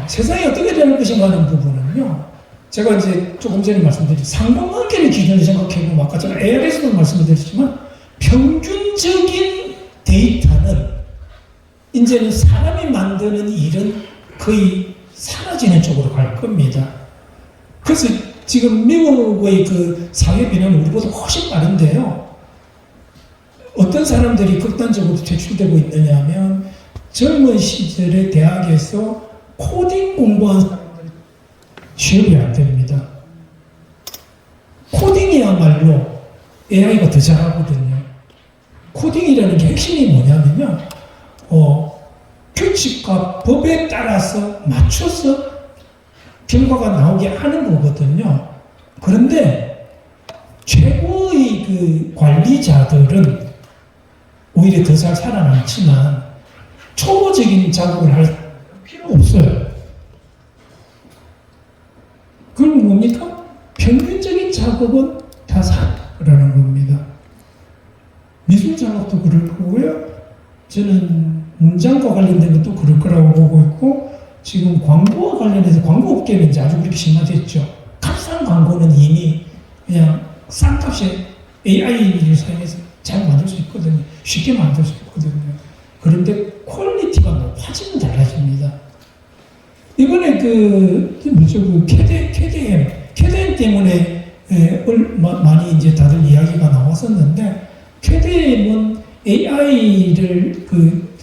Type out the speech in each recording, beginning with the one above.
세상이 어떻게 되는 것인가 하는 부분은요, 제가 이제 조금 전에 말씀드린 상관관계를 기준으로 생각해보면 아까 제가 AR에서도 말씀드렸지만 평균적인 데이터는 이제는 사람이 만드는 일은 거의 사라지는 쪽으로 갈 겁니다. 그래서 지금 미국의 그 사회 변화는 우리보다 훨씬 빠른데요. 어떤 사람들이 극단적으로 퇴출되고 있느냐 하면 젊은 시절에 대학에서 코딩 공부한 사람들이 취업이 안 됩니다. 코딩이야말로 AI가 더 잘하거든요. 코딩이라는 게 핵심이 뭐냐면요. 규칙과 법에 따라서 맞춰서 결과가 나오게 하는 거거든요. 그런데 최고의 그 관리자들은 오히려 더 잘 살아남지만 초보적인 작업을 할 필요 없어요. 그럼 뭡니까? 평균적인 작업은 다 살아라는 겁니다. 미술 작업도 그럴 거고요. 저는 문장과 관련된 것도 그럴 거라고 보고 있고, 지금 광고와 관련해서 광고 업계는 이제 아주 그렇게 심화됐죠. 값싼 광고는 이미 그냥 싼 값에 AI를 사용해서 잘 만들 수 있거든요. 쉽게 만들 수 있거든요. 그런데 퀄리티가 높아지면 달라집니다. 이번에 그 KDM 때문에 많이 이제 다들 이야기가 나왔었는데, KDM은 AI를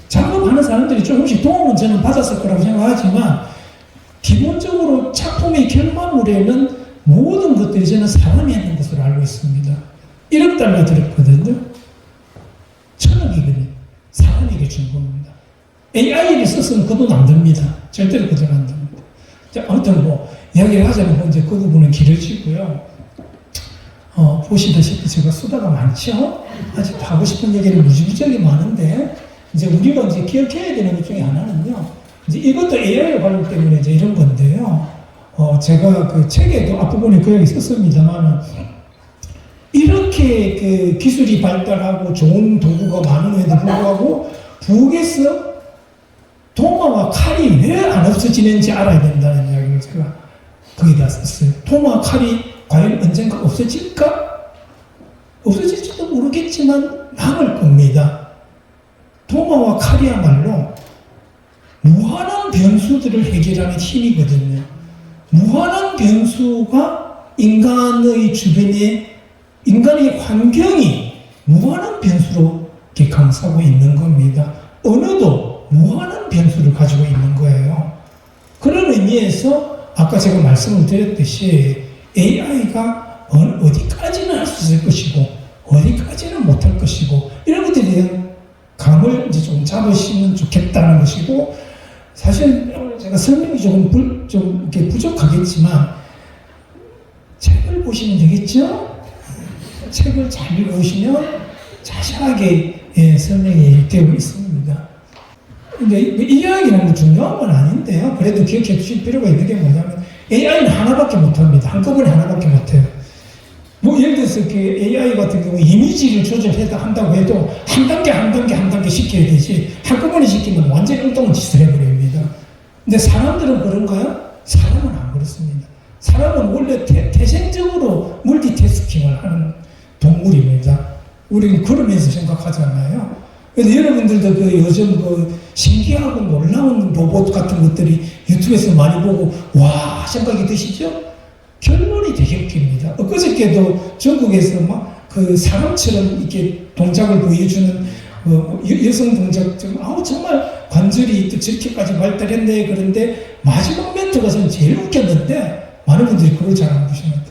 작업하는 사람들이 조금씩 도움은 저는 받았을 거라고 생각하지만, 기본적으로 작품의 결과물에는 모든 것들이 저는 사람이 했는 것으로 알고 있습니다. 1억 달러 들었거든요. 1,000억이거든요. 사람에게 준 겁니다. AI를 썼으면 그 돈 안 듭니다. 절대로 그 돈 안 듭니다. 자, 아무튼 이야기를 하자면 이제 그 부분은 길어지고요. 보시다시피 제가 수다가 많죠? 아직 하고 싶은 얘기는 무지무지하게 많은데, 이제 우리가 이제 기억해야 되는 것 중에 하나는요, 이제 이것도 AI 관련 때문에 이제 이런 건데요. 제가 그 책에도 앞부분에 그 얘기 썼습니다만, 이렇게 그 기술이 발달하고 좋은 도구가 많음에도 불구하고, 북에서 도마와 칼이 왜 안 없어지는지 알아야 된다는 이야기를 제가 거기다 썼어요. 도마와 칼이 과연 언젠가 없어질까? 없어질지도 모르겠지만 남을 겁니다. 도마와 칼이야말로 무한한 변수들을 해결하는 힘이거든요. 무한한 변수가 인간의 주변에, 인간의 환경이 무한한 변수로 감싸고 있는 겁니다. 언어도 무한한 변수를 가지고 있는 거예요. 그런 의미에서 아까 제가 말씀을 드렸듯이 AI가 어디까지는 할 수 있을 것이고 어디까지는 못할 것이고, 이런 것들에 대한 감을 이제 좀 잡으시면 좋겠다는 것이고, 사실 제가 설명이 좀 이렇게 부족하겠지만 책을 보시면 되겠죠? 책을 잘 읽으시면 자세하게 설명이 되고 있습니다. 근데 이 이야기는 뭐 중요한 건 아닌데요. 그래도 기억해 주실 필요가 있는 게 뭐냐면, AI는 하나밖에 못합니다. 한꺼번에 하나밖에 못해요. 뭐 예를 들어서 그 AI 같은 경우 이미지를 조절한다고 해도 한 단계 시켜야 되지, 한꺼번에 시키면 완전히 엉뚱한 짓을 해버립니다. 근데 사람들은 그런가요? 사람은 안 그렇습니다. 사람은 원래 태생적으로 멀티태스킹을 하는 동물입니다. 우리는 그러면서 생각하잖아요. 그래서 여러분들도 요즘 신기하고 놀라운 로봇 같은 것들이 유튜브에서 많이 보고 와 생각이 드시죠? 결론이 되게 웃깁니다. 엊그저께도 전국에서 막 사람처럼 이렇게 동작을 보여주는 여성 동작 정말 관절이 또 저렇게까지 발달했네. 그런데 마지막 멘트가 저는 제일 웃겼는데, 많은 분들이 그걸 잘 안 보십니다.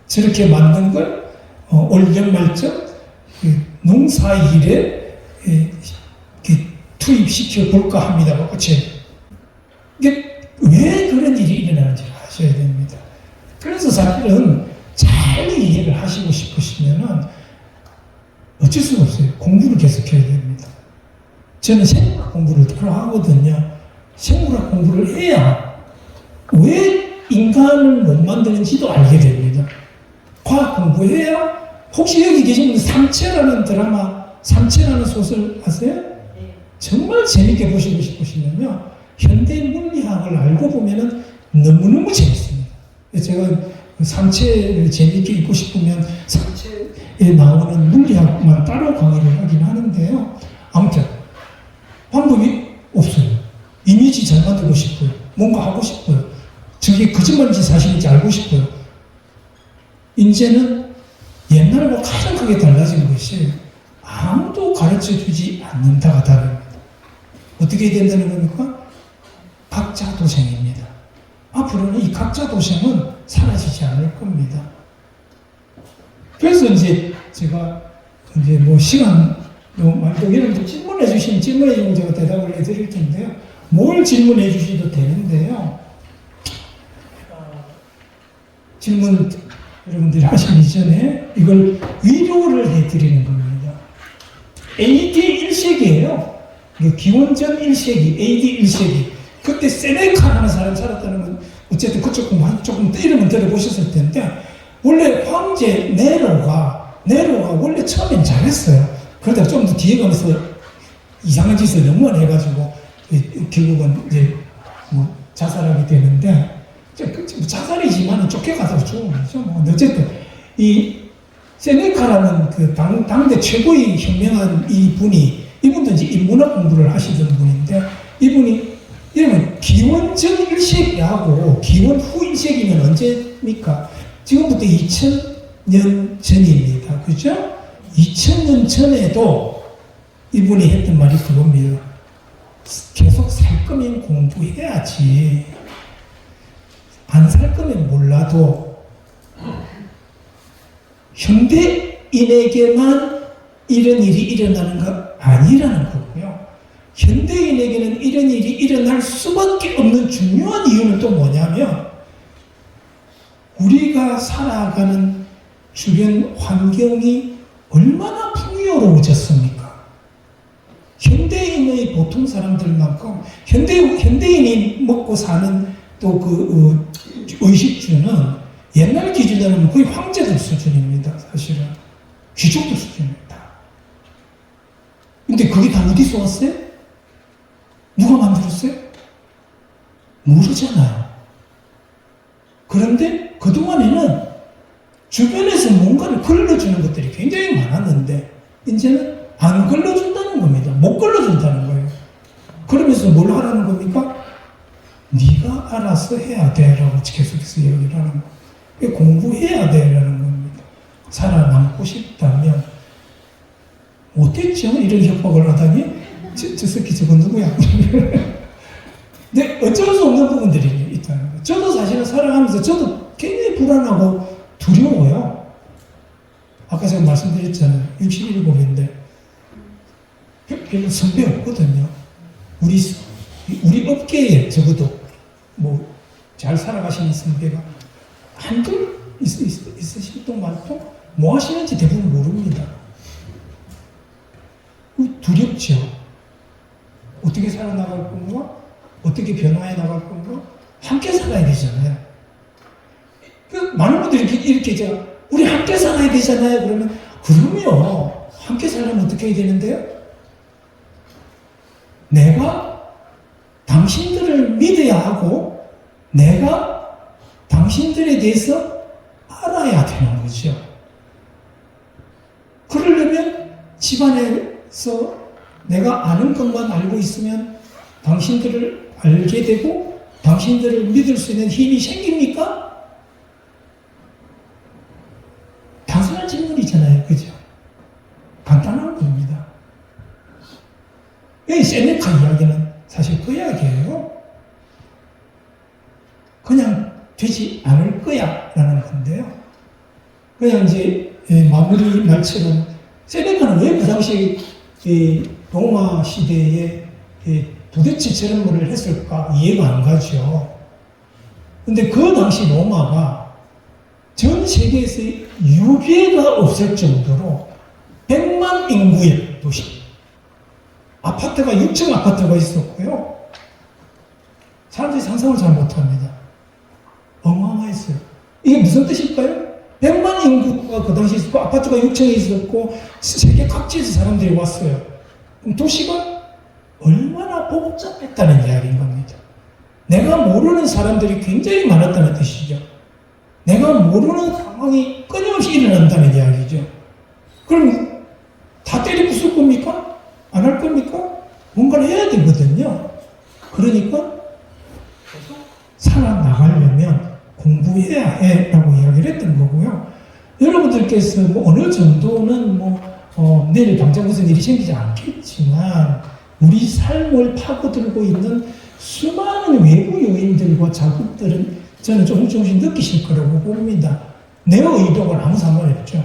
저렇게 만든 걸 올 연말쯤 농사일에 투입시켜 볼까 합니다. 이게 왜 그런 일이 일어나는지 아셔야 됩니다. 그래서 사실은 잘 이해를 하시고 싶으시면은 어쩔 수가 없어요. 공부를 계속해야 됩니다. 저는 생물학 공부를 따로 하거든요. 생물학 공부를 해야 왜 인간을 못 만드는지도 알게 됩니다. 과학 공부해야, 혹시 여기 계신 분 삼체라는 드라마, 삼체라는 소설 아세요? 정말 재밌게 보시고 싶으시면요, 현대 물리학을 알고 보면은 너무너무 재밌습니다. 제가 산체를 재밌게 읽고 싶으면 산체에 나오는 물리학만 따로 강의를 하긴 하는데요. 아무튼 방법이 없어요. 이미지 잘 만들고 싶어요. 뭔가 하고 싶어요. 저게 거짓말인지 사실인지 알고 싶어요. 이제는 옛날과 가장 크게 달라진 것이 아무도 가르쳐주지 않는다가 다릅니다. 어떻게 된다는 겁니까? 각자도생입니다. 앞으로는 이 각자도생은 사라지지 않을 겁니다. 그래서 이제 제가 이제 뭐 시간 말고 여러분들 질문해 주시면 제가 대답을 해드릴 텐데요. 뭘 질문해 주셔도 되는데요. 질문 여러분들이 하시기 이전에 이걸 위로를 해드리는 겁니다. AD 1세기예요. 기원전 1세기, AD 1세기. 그때 세네카라는 사람이 살았다는 건 어쨌든 그쪽 조금 이름은 들어보셨을 텐데 원래 황제 네로가 원래 처음엔 잘했어요. 그러다가 좀 더 뒤에 가면서 이상한 짓을 너무 많이 해가지고 결국은 이제 뭐 자살하게 되는데 자살이지만 쫓겨가서 죽은 거죠. 뭐 어쨌든 이 세네카라는 그 당대 최고의 현명한 이분도 이제 인문학 공부를 하시던 분인데 이분이 이러면 기원 전 1세기하고 기원 후 1세기는 언제입니까? 지금부터 2000년 전입니다. 그죠? 2000년 전에도 이분이 했던 말이 그겁니다. 계속 살 거면 공부해야지. 안 살 거면 몰라도 현대인에게만 이런 일이 일어나는 거 아니라는 거고요. 현대인에게는 이런 일이 일어날 수밖에 없는 중요한 이유는 또 뭐냐면 우리가 살아가는 주변 환경이 얼마나 풍요로워졌습니까? 현대인의 보통 사람들만큼 현대인이 먹고 사는 또 그 의식주는 옛날 기준으로는 거의 황제들 수준입니다. 사실은 귀족들 수준입니다. 근데 그게 다 어디서 왔어요? 누가 만들었어요? 모르잖아요. 그런데 그동안에는 주변에서 뭔가를 걸러주는 것들이 굉장히 많았는데 이제는 안 걸러준다는 겁니다. 못 걸러준다는 거예요. 그러면서 뭘 하라는 겁니까? 네가 알아서 해야 돼라고 계속해서 얘기를 하는 거예요. 공부해야 돼라는 겁니다. 살아남고 싶다면 못했죠? 이런 협박을 하다니 저 새끼 저거 누구야? 근데 어쩔 수 없는 부분들이 있다는 거예요. 저도 사실은 살아가면서 저도 굉장히 불안하고 두려워요. 아까 제가 말씀드렸잖아요. 67인데 별로 선배 없거든요. 우리 업계에 적어도 뭐 잘 살아가시는 선배가 한둘 있으실 동 말도 뭐 하시는지 대부분 모릅니다. 두렵죠. 어떻게 살아나갈 건가? 어떻게 변화해 나갈 건가? 함께 살아야 되잖아요. 많은 분들이 이렇게 우리 함께 살아야 되잖아요. 그러면 함께 살려면 어떻게 해야 되는데요? 내가 당신들을 믿어야 하고 내가 당신들에 대해서 알아야 되는 거죠. 그러려면 집안에서 내가 아는 것만 알고 있으면 당신들을 알게 되고 당신들을 믿을 수 있는 힘이 생깁니까? 단순한 질문이잖아요. 그죠? 간단한 겁니다. 이 세네카 이야기는 사실 그 이야기예요. 그냥 되지 않을 거야 라는 건데요. 그냥 이제 마무리 말처럼 세네카는 왜 그 당시 로마 시대에 도대체 저런 말을 했을까 이해가 안 가죠. 근데 그 당시 로마가 전 세계에서 유괴가 없을 정도로 100만 인구의 도시. 아파트가 6층 아파트가 있었고요. 사람들이 상상을 잘 못합니다. 어마어마했어요. 이게 무슨 뜻일까요? 100만 인구가 그 당시에 있었고 아파트가 6층에 있었고 세계 각지에서 사람들이 왔어요. 그럼 도시가 얼마나 복잡했다는 이야기인 겁니다. 내가 모르는 사람들이 굉장히 많았다는 뜻이죠. 내가 모르는 상황이 끊임없이 일어난다는 이야기죠. 그럼 다 때려 부술 겁니까? 안 할 겁니까? 뭔가를 해야 되거든요. 그러니까 살아나가려면 공부해야 해라고 이야기를 했던 거고요. 여러분들께서 뭐 어느 정도는 내일 당장 무슨 일이 생기지 않겠지만 우리 삶을 파고들고 있는 수많은 외부 요인들과 자극들은 저는 조금씩 느끼실 거라고 봅니다. 내 의도와 아무 상관이 없죠.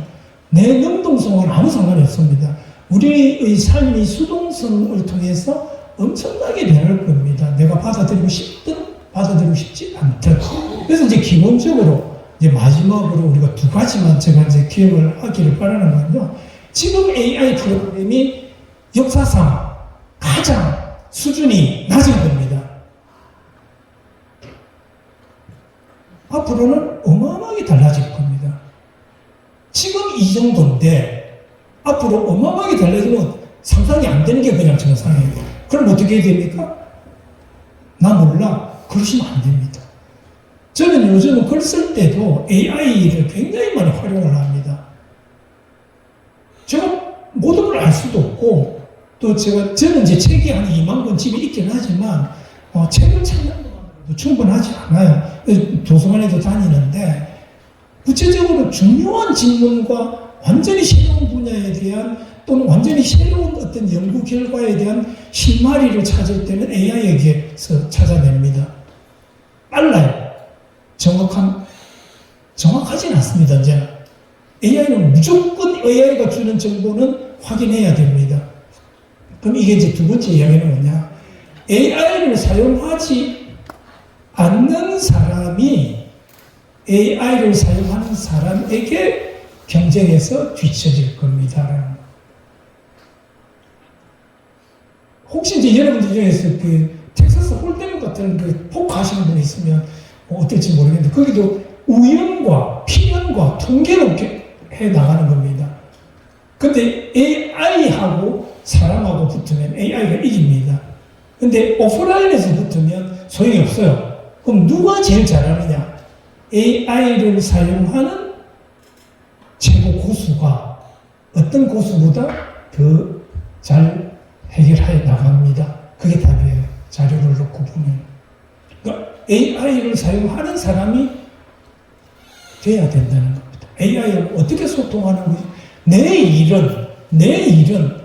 내 능동성은 아무 상관이 없습니다. 우리의 삶이 수동성을 통해서 엄청나게 변할 겁니다. 내가 받아들이고 싶든 받아들이고 싶지 않든. 그래서 이제 기본적으로 이제 마지막으로 우리가 두 가지만 제가 이제 기억을 하기를 바라는 건요. 지금 AI 프로그램이 역사상 가장 수준이 낮은 겁니다. 앞으로는 어마어마하게 달라질 겁니다. 지금 이 정도인데 앞으로 어마어마하게 달라지면 상상이 안 되는 게 그냥 정상이에요. 그럼 어떻게 해야 됩니까? 나 몰라. 그러시면 안 됩니다. 저는 요즘은 글 쓸 때도 AI를 굉장히 많이 활용을 합니다. 제가 모든 걸 알 수도 없고 또 저는 이제 책이 한 2만 권 집에 있긴 하지만 책을 찾는 것만으로도 충분하지 않아요. 도서관에도 다니는데 구체적으로 중요한 질문과 완전히 새로운 분야에 대한 또는 완전히 새로운 어떤 연구 결과에 대한 실마리를 찾을 때는 AI에게서 찾아냅니다. 빨라요. 정확하진 않습니다. 이제 AI는 무조건 AI가 주는 정보는 확인해야 됩니다. 그럼 이게 이제 두 번째 이야기는 뭐냐? AI를 사용하지 않는 사람이 AI를 사용하는 사람에게 경쟁에서 뒤처질 겁니다. 혹시 이제 여러분들 중에서 그 텍사스 홀댐 같은 그 포크 하시는 분이 있으면 어떨지 모르겠는데 거기도 우연과 필연과 통계로 해 나가는 겁니다. 근데 AI하고 사람하고 붙으면 AI가 이깁니다. 근데 오프라인에서 붙으면 소용이 없어요. 그럼 누가 제일 잘하느냐? AI를 사용하는 최고 고수가 어떤 고수보다 더 잘 해결해 나갑니다. 그게 답이에요. 자료를 놓고 보면. 그러니까 AI를 사용하는 사람이 돼야 된다는 겁니다. AI하고 어떻게 소통하는 거지? 내 일은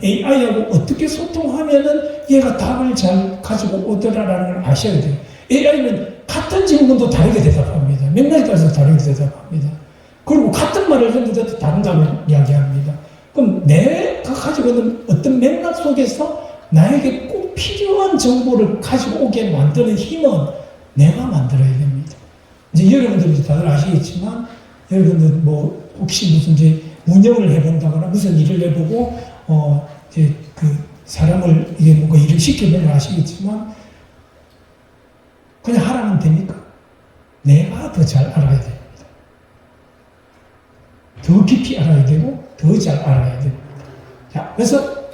AI하고 어떻게 소통하면은 얘가 답을 잘 가지고 오더라라는 걸 아셔야 돼요. AI는 같은 질문도 다르게 대답합니다. 맥락에 따라서 다르게 대답합니다. 그리고 같은 말을 했는데도 다른 답을 이야기합니다. 그럼 내가 가지고 있는 어떤 맥락 속에서 나에게 꼭 필요한 정보를 가지고 오게 만드는 힘은 내가 만들어야 됩니다. 이제 여러분들 다들 아시겠지만, 여러분들 뭐 혹시 무슨 이제 운영을 해본다거나 무슨 일을 해보고 이제 그 사람을 이게 뭔가 일을 시켜보면 아시겠지만 그냥 하라면 됩니까? 내가 더 잘 알아야 됩니다. 더 깊이 알아야 되고 더 잘 알아야 됩니다. 자, 그래서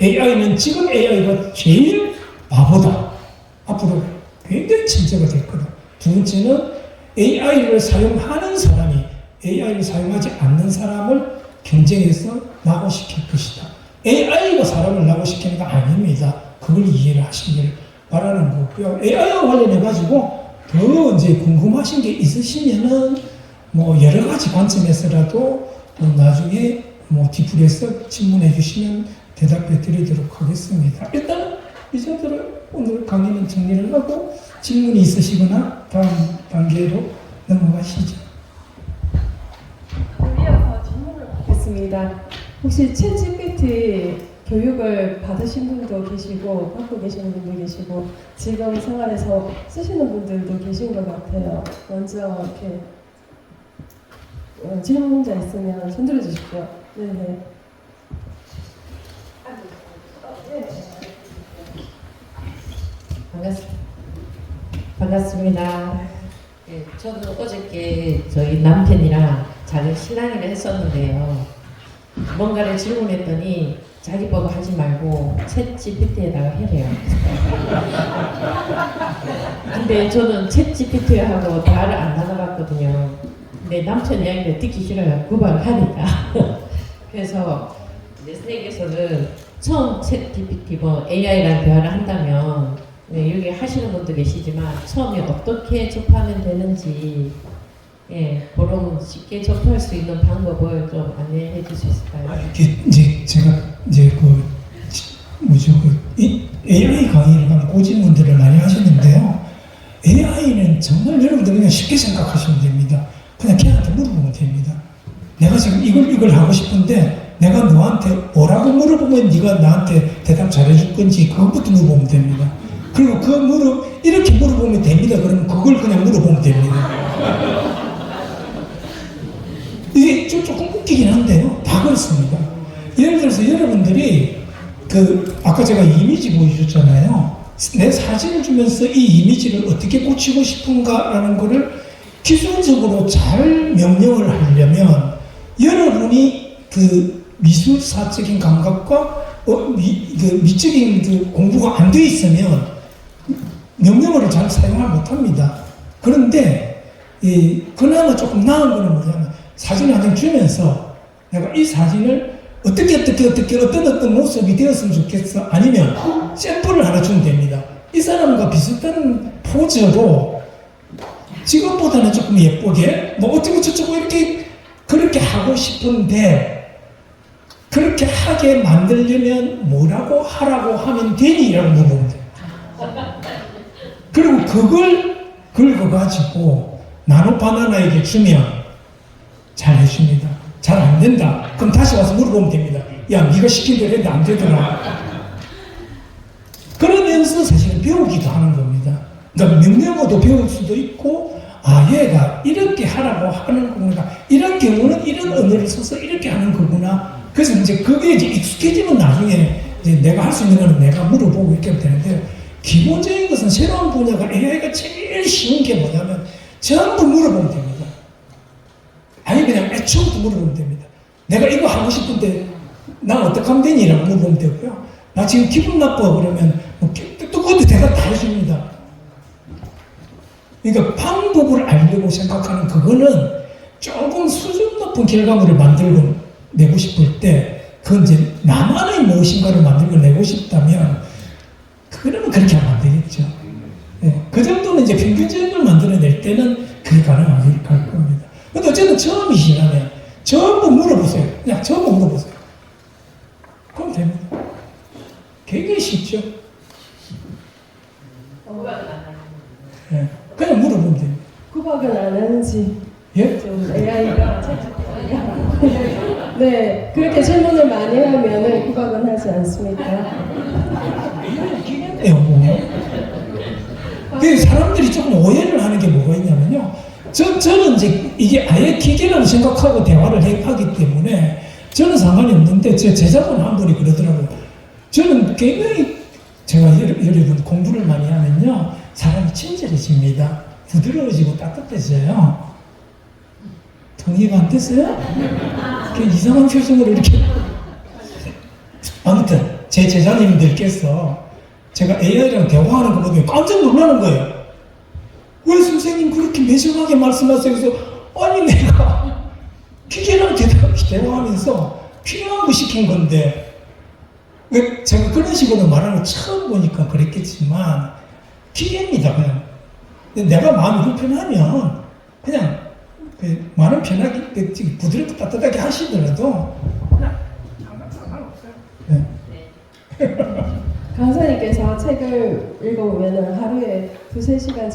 AI는 지금 AI가 제일 바보다. 앞으로 굉장히 침체가 될 거다. 두 번째는 AI를 사용하는 사람이 AI를 사용하지 않는 사람을 경쟁해서 낙오시킬 것이다. AI가 사람을 낙오시키는 거 아닙니다. 그걸 이해를 하시길 바라는 거고요. AI와 관련해가지고 더 이제 궁금하신 게 있으시면은 뭐 여러 가지 관점에서라도 나중에 뭐 디플에서 질문해 주시면 대답해 드리도록 하겠습니다. 일단 이 정도로 오늘 강의는 정리를 하고 질문이 있으시거나 다음 단계로 넘어가시죠. 이어서 질문을 받겠습니다. 혹시 챗GPT 교육을 받으신 분도 계시고 받고 계시는 분도 계시고 지금 생활에서 쓰시는 분들도 계신 것 같아요. 먼저 이렇게 질문자 있으면 손들어 주십시오. 네네. 반갑습니다. 네, 저도 어저께 저희 남편이랑 자기 신랑이를 했었는데요. 뭔가를 질문했더니 자기 보고 하지 말고 챗 GPT에다가 해래요. 근데 저는 챗 GPT하고 대화를 안 나눠봤거든요. 근데 남편 이야기를 듣기 싫어요. 구박을 하니까. 그래서 이제 세계에서는 처음 챗 GPT 뭐 AI랑 대화를 한다면 네, 여기 하시는 분도 계시지만 처음에 어떻게 접하면 되는지 그런 쉽게 접할 수 있는 방법을 좀 안내해 줄 수 있을까요? 이게 이제 제가 이제 이 AI 강의를 하는 고집문들을 많이 하시는데요. AI는 정말 여러분들 그냥 쉽게 생각하시면 됩니다. 그냥 걔한테 물어보면 됩니다. 내가 지금 이걸 하고 싶은데 내가 너한테 뭐라고 물어보면 네가 나한테 대답 잘해줄 건지 그것부터 물어보면 됩니다. 그리고 이렇게 물어보면 됩니다. 그러면 그걸 그냥 물어보면 됩니다. 이게 조금 웃기긴 한데요. 다 그렇습니다. 예를 들어서 여러분들이 아까 제가 이미지 보여줬잖아요. 내 사진을 주면서 이 이미지를 어떻게 고치고 싶은가라는 거를 기술적으로 잘 명령을 하려면 여러분이 미술사적인 감각과 미적인 공부가 안 돼 있으면 명령어를 잘 사용을 못합니다. 그런데 그나마 조금 나은 거는 뭐냐면 사진을 한 장 주면서 내가 이 사진을 어떤 모습이 되었으면 좋겠어. 아니면 샘플을 하나 주면 됩니다. 이 사람과 비슷한 포즈로 지금보다는 조금 예쁘게 뭐 어쩌고 저쩌고 그렇게 하고 싶은데 그렇게 하게 만들려면 뭐라고 하라고 하면 되니? 라고 물어보면 돼요. 그리고 그걸 긁어가지고 나노바나나에게 주면 잘 해줍니다. 잘 안 된다. 그럼 다시 와서 물어보면 됩니다. 야, 네가 시킨 대로 했는데 안 되더라. 그러면서 사실은 배우기도 하는 겁니다. 그러니까 명령어도 배울 수도 있고, 얘가 이렇게 하라고 하는 거구나. 이런 경우는 이런 언어를 써서 이렇게 하는 거구나. 그래서 이제 그게 이제 익숙해지면 나중에 이제 내가 할 수 있는 거는 내가 물어보고 이렇게 하면 되는데, 기본적인 것은 새로운 분야가 AI가 제일 쉬운 게 뭐냐면 전부 물어보면 됩니다. 아니 그냥 애초부터 물어보면 됩니다. 내가 이거 하고 싶은데 난 어떻게 하면 되니? 라고 물어보면 되고요. 나 지금 기분 나빠 그러면 또 그것도 대답 다 해줍니다. 그러니까 방법을 알려고 생각하는 그거는 조금 수준 높은 결과물을 만들고 내고 싶을 때 그건 이제 나만의 무엇인가를 만들고 내고 싶다면 그러면 그렇게 하면 안 되겠죠. 그 정도는 이제 평균적인 걸 만들어낼 때는 그게 가능할 겁니다. 근데 어쨌든 처음이시라면 전부 물어보세요. 그냥 전부 물어보세요. 그럼 됩니다. 굉장히 쉽죠. 그냥 물어보면 됩니다. 구박은 안 하는지 예? 좀 AI가 네, 그렇게 질문을 많이 하면 구박은 하지 않습니까? 그 사람들이 조금 오해를 하는 게 뭐가 있냐면요. 저는 이제 이게 아예 기계라고 생각하고 대화를 하기 때문에 저는 상관이 없는데 제 제자분 한 분이 그러더라고요. 저는 굉장히 제가 여러분 공부를 많이 하면요. 사람이 친절해집니다. 부드러워지고 따뜻해져요. 동의가 안 됐어요? 이상한 표정으로 이렇게. 아무튼 제 제자님들께서 제가 AI랑 대화하는 거 보면 깜짝 놀라는 거예요. 왜 선생님 그렇게 매정하게 말씀하세요? 그래서 아니 내가 기계랑 대화하면서 필요한 거 시킨 건데 제가 그런 식으로 말하는 거 처음 보니까 그랬겠지만 기계입니다. 그냥 내가 마음이 불편하면 그냥 말은 편하게 부드럽게 따뜻하게 하시더라도 상관없어요. 네. 강사님께서 책을 읽어보면 하루에 2-3시간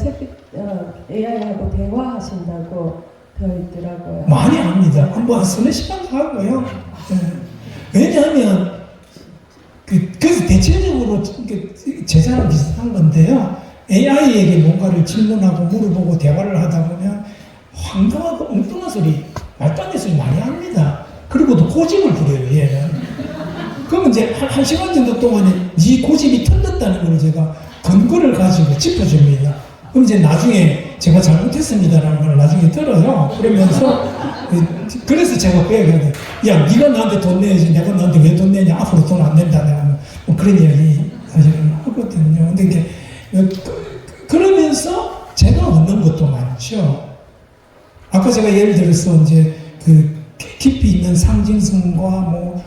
AI하고 대화하신다고 되어 있더라고요. 많이 합니다. 한 3-4시간 하고요. 네. 왜냐하면 그래서 대체적으로 제자랑 비슷한 건데요. AI에게 뭔가를 질문하고 물어보고 대화를 하다 보면 황당하고 엉뚱한 소리, 말도 안 되는 소리 많이 합니다. 그리고도 고집을 부려요, 얘는. 그러면 이제 한 시간 정도 동안에 네 고집이 틀렸다는 걸 제가 근거를 가지고 짚어줍니다. 그럼 이제 나중에 제가 잘못했습니다라는 걸 나중에 들어요. 그러면서 그래서 제가 그 얘기해야 돼. 야, 네가 나한테 돈 내야지. 내가 너한테 왜 돈 내냐? 앞으로 돈 안 낸다. 내가 뭐 그런 이야기 사실은 하거든요. 근데 이게 그러면서 제가 얻는 것도 많죠. 아까 제가 예를 들어서 이제 그 깊이 있는 상징성과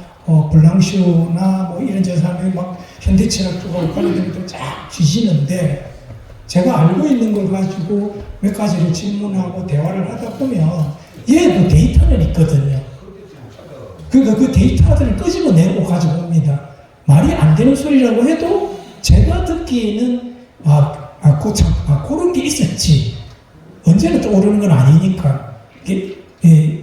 블랑쇼나 뭐 이런 저 사람이 막 현대철학 쪽하고 관련된 쫙 주시는데 제가 알고 있는 걸 가지고 몇 가지를 질문하고 대화를 하다 보면 얘도 데이터는 있거든요. 그러니까 그 데이터들을 끄집어내고 가지고 옵니다. 말이 안 되는 소리라고 해도 제가 듣기에는 그런 게 있었지. 언제나 떠오르는 건 아니니까.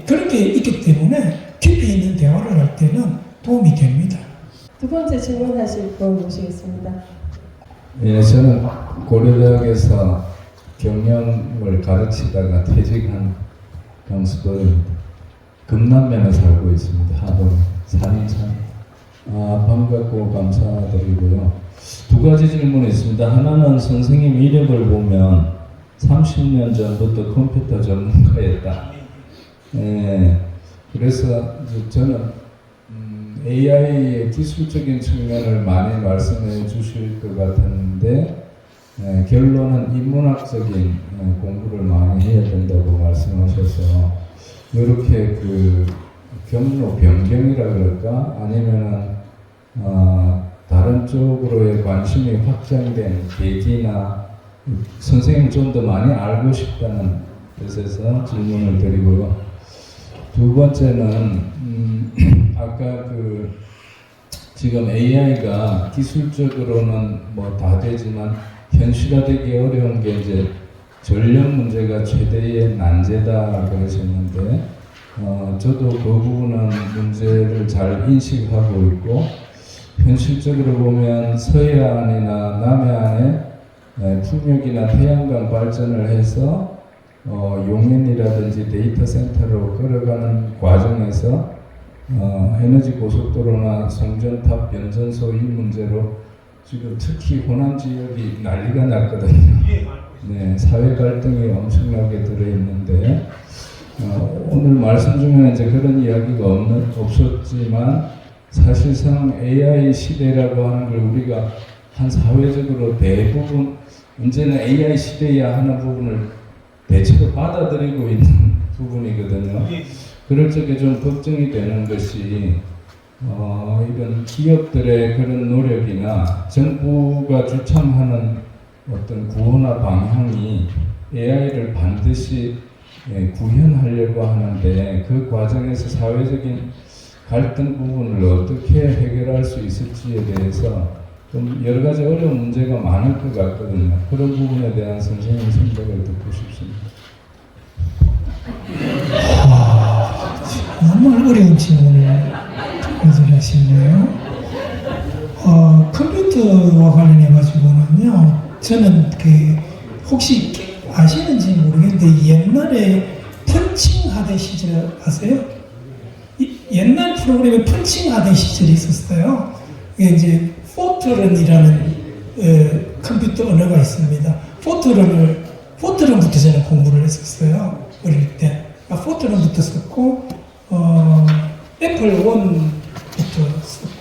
그런 게 있기 때문에 깊이 있는 대화를 할 때는 도움이 됩니다. 두 번째 질문하실 분 모시겠습니다. 예, 저는 고려대학에서 경영을 가르치다가 퇴직한 강수도입니다. 금남면에 살고 있습니다. 하동 4년 차. 반갑고 감사드리고요. 두 가지 질문이 있습니다. 하나는 선생님 이력을 보면 30년 전부터 컴퓨터 전문가였다. 예, 그래서 저는 AI의 기술적인 측면을 많이 말씀해 주실 것 같았는데 결론은 인문학적인 공부를 많이 해야 된다고 말씀하셔서 이렇게 그 경로 변경이라 그럴까 아니면은 다른 쪽으로의 관심이 확장된 계기나 선생님 좀 더 많이 알고 싶다는 뜻에서 질문을 드리고요. 두 번째는 아까 지금 AI가 기술적으로는 뭐 다 되지만 현실화되기 어려운 게 이제 전력 문제가 최대의 난제다 그러셨는데 저도 그 부분은 문제를 잘 인식하고 있고 현실적으로 보면 서해안이나 남해안에 풍력이나 태양광 발전을 해서 용인이라든지 데이터 센터로 걸어가는 과정에서 에너지 고속도로나 송전탑 변전소 이 문제로 지금 특히 호남 지역이 난리가 났거든요. 네, 사회 갈등이 엄청나게 들어있는데 오늘 말씀 중에 이제 그런 이야기가 없었지만 사실상 AI 시대라고 하는 걸 우리가 한 사회적으로 대부분 언제나 AI 시대야 하는 부분을 대체로 받아들이고 있는 부분이거든요. 그럴 적에 좀 걱정이 되는 것이 이런 기업들의 그런 노력이나 정부가 주창하는 어떤 구호나 방향이 AI를 반드시 구현하려고 하는데 그 과정에서 사회적인 갈등 부분을 어떻게 해결할 수 있을지에 대해서 좀 여러 가지 어려운 문제가 많을 것 같거든요. 그런 부분에 대한 선생님 생각을 듣고 싶습니다. 정말 어려운 질문을 하시네요. 컴퓨터와 관련해가지고는요, 저는 혹시 아시는지 모르겠는데, 옛날에 펀칭 하던 시절 아세요? 옛날 프로그램에 펀칭 하던 시절이 있었어요. 이게 이제, 포트런이라는 컴퓨터 언어가 있습니다. 포트런부터 저는 공부를 했었어요. 어릴 때. 포트런부터 썼고, 애플 1부터 썼고.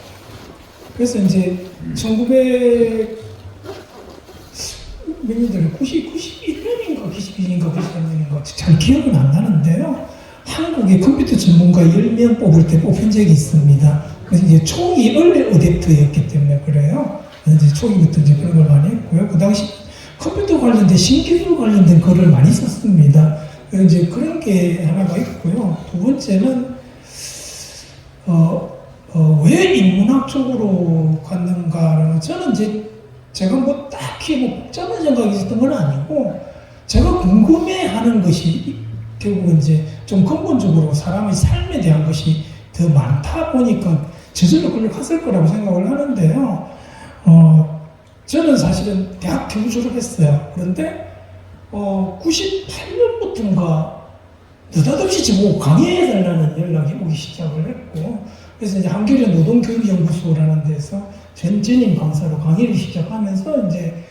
그래서 이제 91년인가 92년인가 93년인가 잘 기억은 안 나는데요. 한국의 컴퓨터 전문가 10명 뽑을 때 뽑힌 적이 있습니다. 그래서 이제 초기 얼리 어댑터였기 때문에 그래요. 그래서 이제 초기부터 이제 그런 걸 많이 했고요. 그 당시 컴퓨터 관련된 신기술 관련된 글을 많이 썼습니다. 그래서 이제 그런 게 하나가 있고요. 두 번째는 왜 인문학 쪽으로 갔는가라는 저는 이제 제가 뭐 딱히 뭐 복잡한 생각이 있었던 건 아니고 제가 궁금해하는 것이 결국은 이제 좀 근본적으로 사람의 삶에 대한 것이 더 많다 보니까 저절로 그걸 갔을 거라고 생각을 하는데요. 저는 사실은 대학 교부 졸업했어요. 그런데 98년부터인가 느닷없이 저보고 강의해달라는 연락이 오기 시작을 했고 그래서 이제 한겨레 노동교육연구소라는 데서 전임 강사로 강의를 시작하면서 이제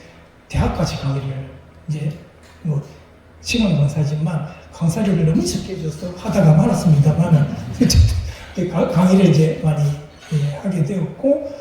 대학까지 강의를 이제 뭐 시간 강사지만 강사료를 너무 적게 줘서 하다가 말았습니다만은 강의를 이제 많이 하게 되었고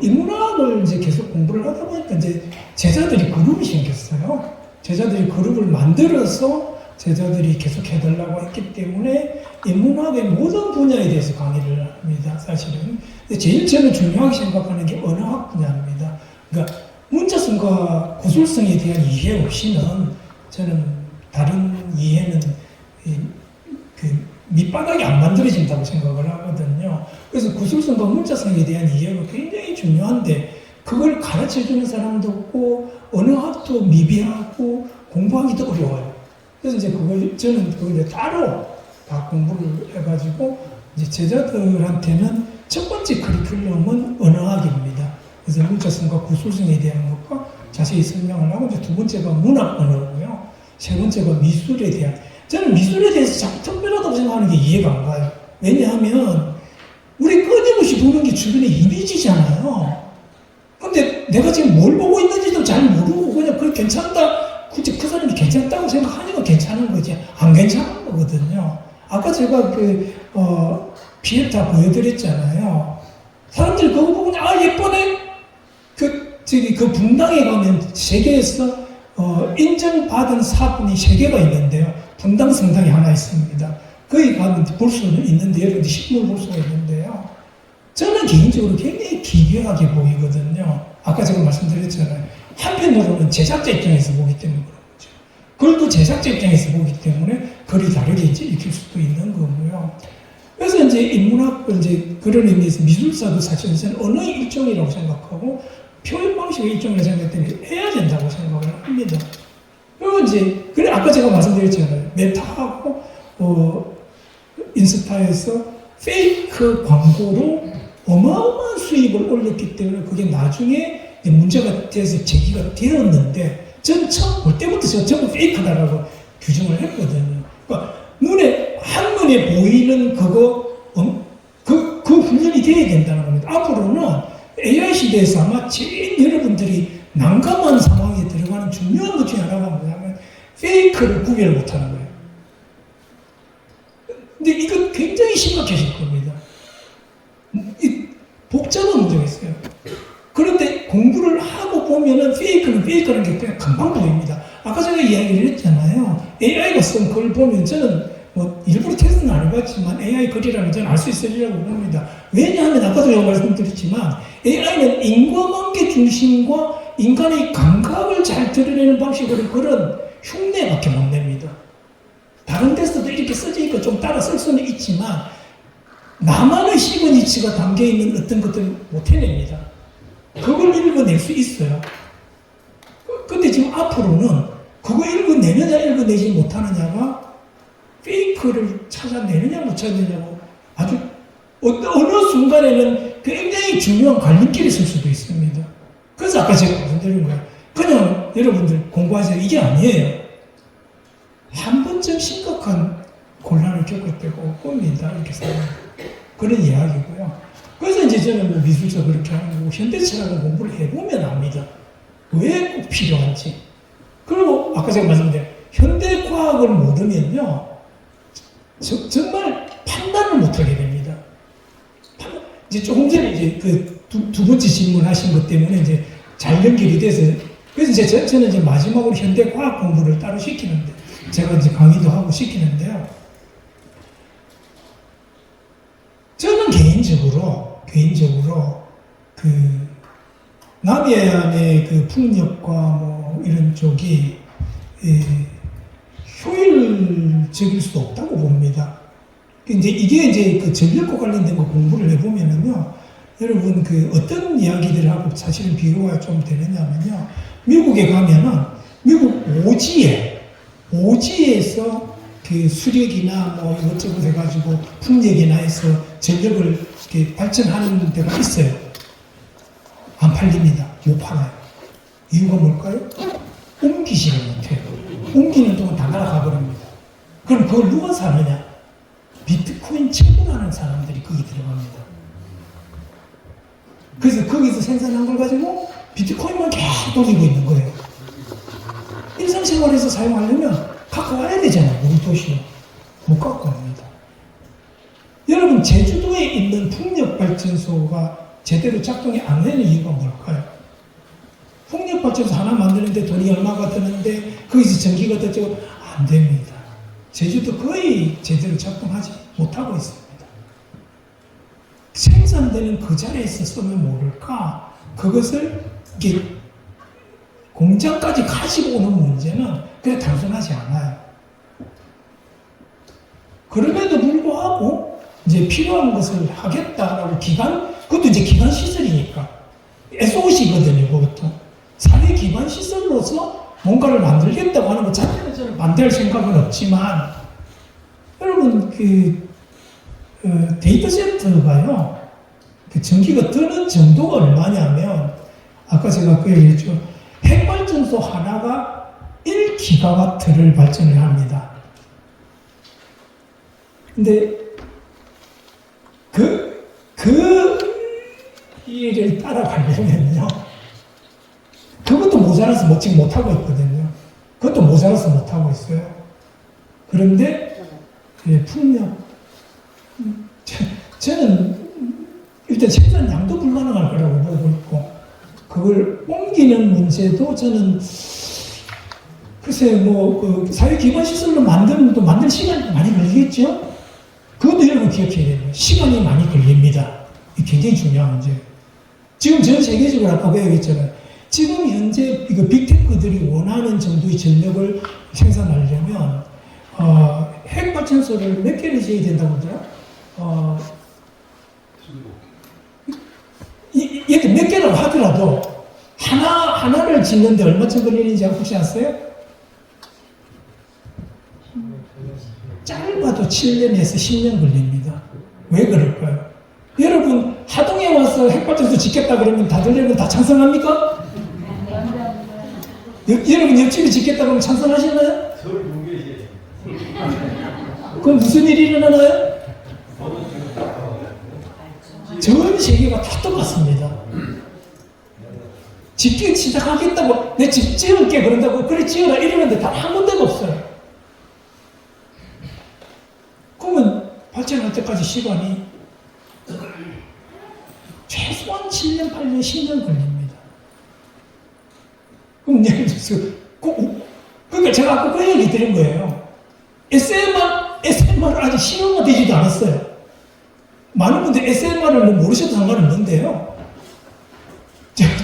인문학을 이제 계속 공부를 하다 보니까 이제 제자들이 그룹이 생겼어요. 제자들이 그룹을 만들어서 제자들이 계속 해달라고 했기 때문에 인문학의 모든 분야에 대해서 강의를 합니다. 사실은. 근데 제일 저는 중요하게 생각하는 게 언어학 분야입니다. 그러니까 문자성과 구술성에 대한 이해 없이는 저는 다른 이해는 그 밑바닥이 안 만들어진다고 생각을 하거든요. 그래서 구술성과 문자성에 대한 이해가 굉장히 중요한데 그걸 가르쳐주는 사람도 없고 언어학도 미비하고 공부하기도 어려워요. 그래서 이제 저는 그걸 이제 따로 다 공부를 해가지고 이제 제자들한테는 첫 번째 커리큘럼은 언어학입니다. 그래서 문자성과 구술성에 대한 것과 자세히 설명을 하고 이제 두 번째가 문학 언어고요. 세 번째가 미술에 대한. 저는 미술에 대해서 자꾸 특별하다고 생각하는 게 이해가 안 가요. 왜냐하면 우리 끊임없이 보는 게 주변의 이미지잖아요. 근데 내가 지금 뭘 보고 있는지도 잘 모르고 그냥 그걸 괜찮다. 굳이 그 사람이 괜찮다고 생각하니까 괜찮은 거지 안 괜찮은 거거든요. 아까 제가 피에타 보여드렸잖아요. 사람들이 그거 보고 예쁘네. 그 분당에 가면 세계에서 인정받은 사분이 3개가 있는데요. 분당 성당이 하나 있습니다. 거기 가면 볼 수는 있는데 여러분들 식물 볼 수가 있는데요. 저는 개인적으로 굉장히 기괴하게 보이거든요. 아까 제가 말씀드렸잖아요. 한편으로는 제작자 입장에서 보기 때문에 그런 거죠. 글도 제작자 입장에서 보기 때문에 글이 다르게 이제 읽힐 수도 있는 거고요. 그래서 이제 인문학, 이제 그런 의미에서 미술사도 사실은 저는 언어의 일종이라고 생각하고 표현 방식의 일종이라고 생각하기 때문에 해야 된다고 생각을 합니다. 그리고 이제, 그래, 아까 제가 말씀드렸잖아요. 메타하고, 인스타에서 페이크 광고로 어마어마한 수익을 올렸기 때문에 그게 나중에 문제가 돼서 제기가 되었는데, 전 처음 볼 때부터 저 전부 페이크다라고 규정을 했거든요. 그러니까 한눈에 보이는 그 훈련이 돼야 된다는 겁니다. 앞으로는 AI 시대에서 아마 제일 여러분들이 난감한 상황에 들어가는 중요한 것 중에 하나가 뭐냐면 페이크를 구별 못하는 거예요. 근데 이거 굉장히 심각해질 겁니다. 복잡한 문제가 있어요. 그런데 공부를 하고 보면은 페이크는 페이크라는 게 그냥 금방 보입니다. 아까 제가 이야기를 했잖아요. AI가 쓴 글 보면 저는 뭐 일부러 테스트는 안 해봤지만 AI 글이라면 저는 알 수 있으리라고 봅니다. 왜냐하면 아까도 제가 말씀드렸지만 AI는 인과관계 중심과 인간의 감각을 잘 드러내는 방식으로 그런 흉내밖에 못 냅니다. 다른 데서도 이렇게 써지니까 좀 따라 쓸 수는 있지만 나만의 시그니처가 담겨있는 어떤 것들을 못 해냅니다. 그걸 읽어낼 수 있어요. 근데 지금 앞으로는 그거 읽어내느냐 읽어내지 못하느냐가 페이크를 찾아내느냐 못 찾느냐고 아주 어느 순간에는 굉장히 중요한 갈림길이 있을 수도 있습니다. 그래서 아까 제가 말씀드린 거예요. 그냥 여러분들 공부하세요. 이게 아니에요. 한 번쯤 심각한 곤란을 겪을 때가 올 겁니다. 이렇게 생각합니다. 그런 이야기고요. 그래서 이제 저는 뭐 미술사 그렇게 하는 거고 현대철학을 공부를 해보면 압니다. 왜 꼭 필요한지. 그리고 아까 제가 말씀드린 현대과학을 모르면요. 정말 판단을 못하게 됩니다. 이제 조금 전에 이제 그 두 번째 질문하신 것 때문에 이제 잘 연결이 돼서 그래서 이제 저는 이제 마지막으로 현대 과학 공부를 따로 시키는데 제가 이제 강의도 하고 시키는데요. 저는 개인적으로 그 남해안의 그 풍력과 뭐 이런 쪽이 효율적일 수도 없다고 봅니다. 이제 이게 이제 그 전력과 관련된 거 공부를 해보면은요, 여러분 그 어떤 이야기들하고 사실은 비교가 좀 되느냐면요, 미국에 가면은 미국 오지에서 그 수력이나 뭐 이것저것 해가지고 풍력이나 해서 전력을 이렇게 발전하는 데가 있어요. 안 팔립니다. 못 팔아요. 이유가 뭘까요? 옮기지를 못해요. 옮기는 동안 다 날아가 버립니다. 그럼 그걸 누가 사느냐? 비트코인 채굴하는 사람들이 거기 들어갑니다. 그래서 거기서 생산한 걸 가지고 비트코인만 계속 돌리고 있는 거예요. 일상 생활에서 사용하려면 갖고 와야 되잖아요. 우리 도시에. 못 갖고 옵니다. 여러분, 제주도에 있는 풍력발전소가 제대로 작동이 안 되는 이유가 뭘까요? 풍력발전소 하나 만드는데 돈이 얼마가 드는데 거기서 전기가 들죠? 안 됩니다. 제주도 거의 제대로 작동하지 못하고 있습니다. 생산되는 그 자리에서 쓰면 모를까? 그것을 이렇게 공장까지 가지고 오는 문제는 그렇게 단순하지 않아요. 그럼에도 불구하고 이제 필요한 것을 하겠다라고 그것도 이제 기반 시설이니까 SOC거든요, 그것도. 사회 기반 시설로서 뭔가를 만들겠다고 하는 것 자체는 저는 반대할 생각은 없지만, 여러분, 데이터 센터가요, 그 전기가 뜨는 정도가 얼마냐면, 아까 제가 그 얘기했죠. 핵발전소 하나가 1기가와트를 발전을 합니다. 근데 일을 따라가려면요, 그것도 모자라서 지금 못하고 있거든요. 그것도 모자라서 못하고 있어요. 그런데 풍력, 저는 일단 생산량도 불가능할 거라고 보고 있고, 그걸 옮기는 문제도 저는 글쎄 그 사회 기반 시설로 만들 시간이 많이 걸리겠죠. 그것도 여러분 기억해야 돼요. 시간이 많이 걸립니다. 이게 굉장히 중요한 문제. 지금 전 세계적으로 아까 배우겠잖아요. 지금 현재 이거 빅테크들이 원하는 정도의 전력을 생산하려면 핵발전소를 몇 개를 지어야 된다고 하더라? 이렇게 몇 개라고 하더라도 하나를 짓는데 얼마쯤 걸리는지 혹시 아세요? 짧아도 7년에서 10년 걸립니다. 왜 그럴까요? 여러분, 하동에 와서 핵발전소 짓겠다 그러면 다들 여러분 다 찬성합니까? 여러분 옆집에 짓겠다 그러면 찬성하시나요? 그럼 무슨 일이 일어나나요? 전 세계가 다 똑같습니다. 짓기 시작하겠다고, 내 집 지을게 그런다고, 그래 지어라 이러는데 단 한 군데가 없어요. 그러면 발전할 때까지 시간이 최소한 7년, 8년, 10년 걸립니다. 그럼 예를 들어서, 그러니까 제가 아까 그 얘기 드린 거예요. SMR을 아직 실용화 되지도 않았어요. 많은 분들이 SMR을 모르셔도 상관없는데요.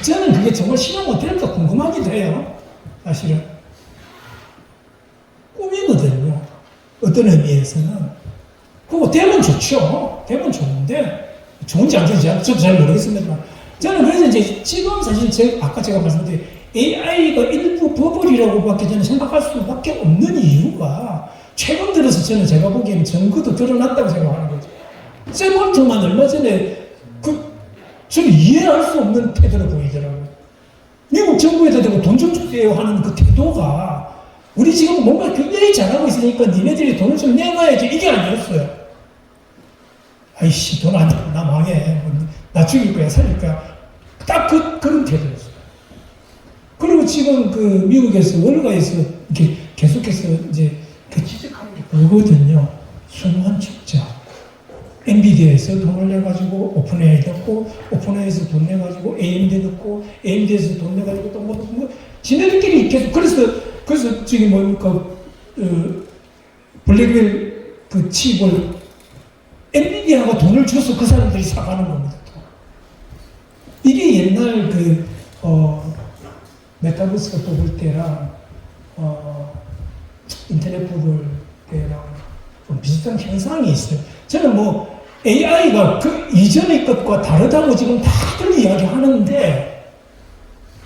저는 그게 정말 실용화 될까 궁금하기도 해요. 사실은. 꿈이거든요. 어떤 의미에서는. 그거 되면 좋죠. 되면 좋은데, 좋은지 안 좋은지 저도 잘 모르겠습니다만. 저는 그래서 이제 지금 사실 아까 제가 말씀드린 AI가 일부 버블이라고밖에 저는 생각할 수밖에 없는 이유가 최근 들어서 제가 보기에는 증거도 드러났다고 생각하는 거죠. 세볼트만 얼마 전에 저는 이해할 수 없는 태도를 보이더라고요. 미국 정부에다 대고 돈 좀 주세요 하는 그 태도가 우리 지금 뭔가 굉장히 잘하고 있으니까 니네들이 돈을 좀 내놔야지 이게 아니었어요. 아이씨 돈 안 주면 나 망해. 나 죽일 거야 살릴 거야. 딱 그런 태도였어요. 그리고 지금 그 미국에서 월가에서 이렇게 계속해서 이제 지적하는 게 그거거든요. 순환 축자. 엔비디아에서 돈을 내가지고 오픈AI 넣고, 오픈AI에서 돈 내가지고 AMD 넣고, AMD에서 돈 내가지고 또 뭐, 지네들끼리 계속, 그래서 지금 뭡니까, 블랙웰 그 칩을 엔비디아가 돈을 줘서 그 사람들이 사가는 겁니다. 이게 옛날 메타버스가 뽑을 때랑, 인터넷 뽑을 때랑 좀 비슷한 현상이 있어요. 저는 뭐 AI가 그 이전의 것과 다르다고 지금 다들 이야기하는데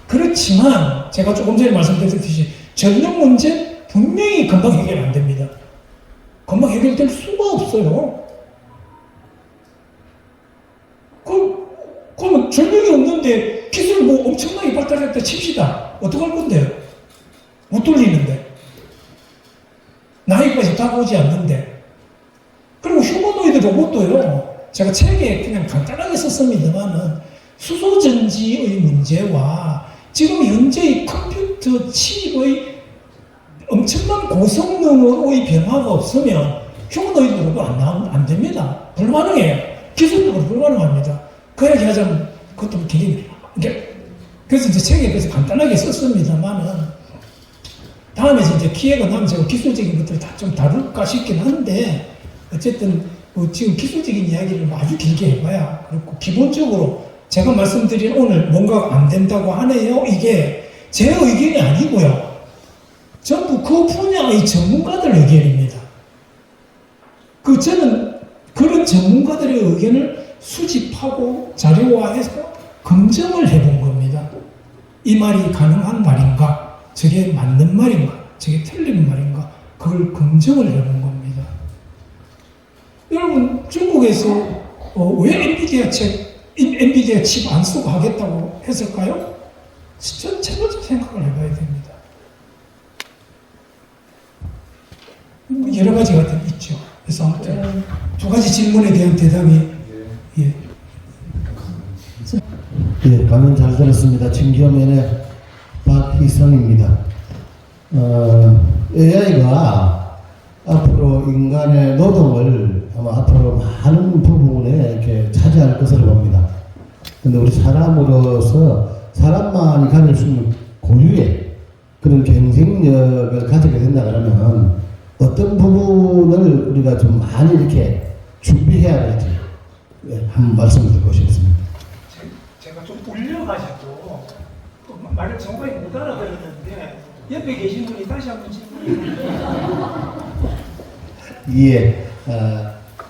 그렇지만 제가 조금 전에 말씀드렸듯이 전력 문제 분명히 금방 해결 안 됩니다. 금방 해결될 수가 없어요. 그러면 전력이 없는데 기술 뭐 엄청나게 발달했다 칩시다. 어떡할 건데요? 못 돌리는데. 나이까지 다가오지 않는데. 그리고 휴머노이드 로봇도요, 제가 책에 그냥 간단하게 썼습니다만은 수소전지의 문제와 지금 현재의 컴퓨터 칩의 엄청난 고성능의 변화가 없으면 휴머노이드로도 안 됩니다. 불가능해요. 기술적으로 불가능합니다. 그 이야기 하자면 그것도 길이 그래서 이제 책에 그래서 간단하게 썼습니다만은 다음에 이제 기회가 나면 제가 기술적인 것들을 다 좀 다룰까 싶긴 한데 어쨌든 지금 기술적인 이야기를 아주 길게 해봐야 그렇고 기본적으로 제가 말씀드린 오늘 뭔가가 안 된다고 하네요. 이게 제 의견이 아니고요. 전부 그 분야의 전문가들 의견입니다. 저는 그런 전문가들의 의견을 수집하고 자료화해서 검증을 해본 겁니다. 이 말이 가능한 말인가? 저게 맞는 말인가? 저게 틀린 말인가? 그걸 검증을 해본 겁니다. 여러분 중국에서 왜 엔비디아 칩 안 쓰고 하겠다고 했을까요? 저는 제가 생각을 해봐야 됩니다. 여러 가지가 있죠. 그래서 아무튼 두 가지 질문에 대한 대답이 예. 예, 강연 잘 들었습니다. 진기업연의 박희성입니다. AI가 앞으로 인간의 노동을 아마 앞으로 많은 부분에 이렇게 차지할 것으로 봅니다. 근데 우리 사람으로서 사람만이 가질 수 있는 고유의 그런 경쟁력을 가지게 된다 그러면 어떤 부분을 우리가 좀 많이 이렇게 준비해야 될지 한번 말씀을 듣고 싶습니다. 제가 좀 울려가지고 말을 정확히 못 알아들었는데 옆에 계신 분이 다시 한번 예,